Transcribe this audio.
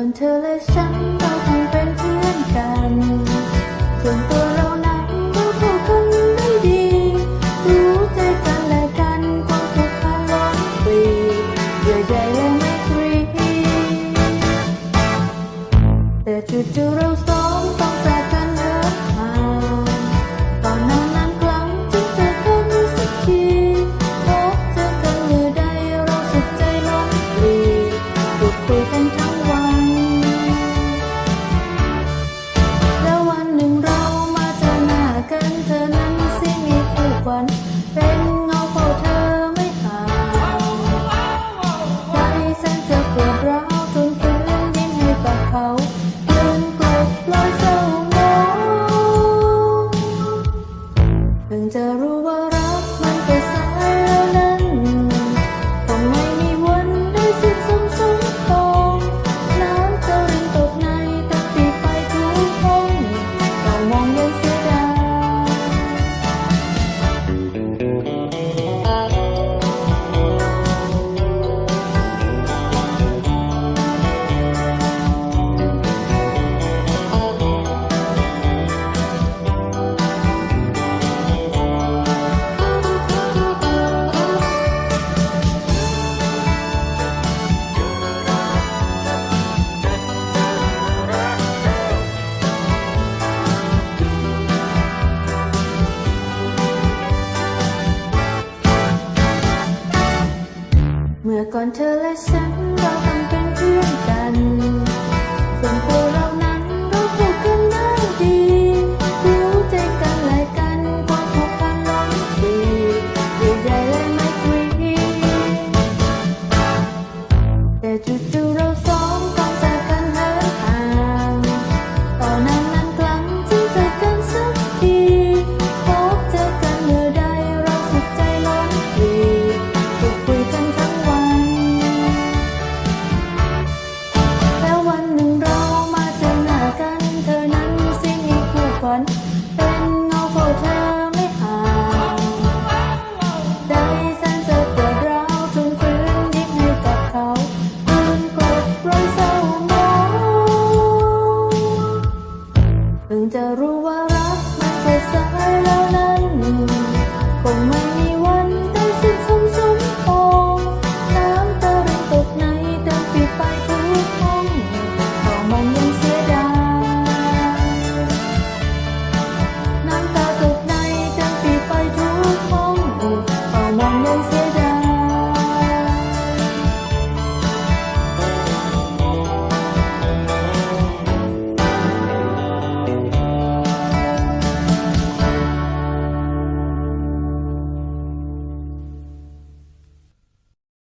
ก่อนเธอและฉันเราคงเป็นเพื่อนกันส่วนตัวเรานั้นก็เข้ากันได้ดีรู้ใจกันและกันความผูกพันล้นปรีเยื่อใยและไมตรีแต่จู่ๆเราสองต้องจากกันเลิกห่างตอนนานๆครั้งจึงเจอกันสักทีพบเจอกันเมื่อใดเราสุขใจล้นปรีพูดคุยกันทั้งวันแล้ววันหนึ่งเรามาเจอหน้ากันเธอนั้นสิ้นมีคู่ขวัญเป็นเงาเฝ้าเธอไม่ห่างใจแสนจะปวดร้าวจนฝืนยิ้มให้กับเขายืนกลบรอยเศร้าหมองเพิ่งจะรู้ว่ารักมันก็สายแล้วนั้นคงไม่มีวันได้สิ้นสมสมปองน้ำจะรินตกในตะปีไปทุกห้องเรามองยังเสียดายเมื่อก่อนเธอและฉันเราคงเป็นเพื่อนกันส่วนตัวเรานั้นเราผูกกันได้ดีรู้ใจกันและกันความผูกพันล้นปรีเยื่อใยและไมตรีแต่จู่ๆเราสองต้องจากกันเหินห่างตอนนานๆครั้งจึงเจอกันสักทีพบเจอกันเมื่อใดเราสุขใจล้นปรีพูดคุยกันทั้งวันแล้ววันหนึ่งเรามาเจอหน้ากันเธอนั้นสิ้นมีคู่ขวัญเป็นเงาเฝ้าเธอไม่ห่างใจแสนจะปวดร้าวจนฝืนยิ้มให้กับเขายืนกลบรอยเศร้าหมองเพิ่งจะรู้ว่ารักมันแค่สายแล้ว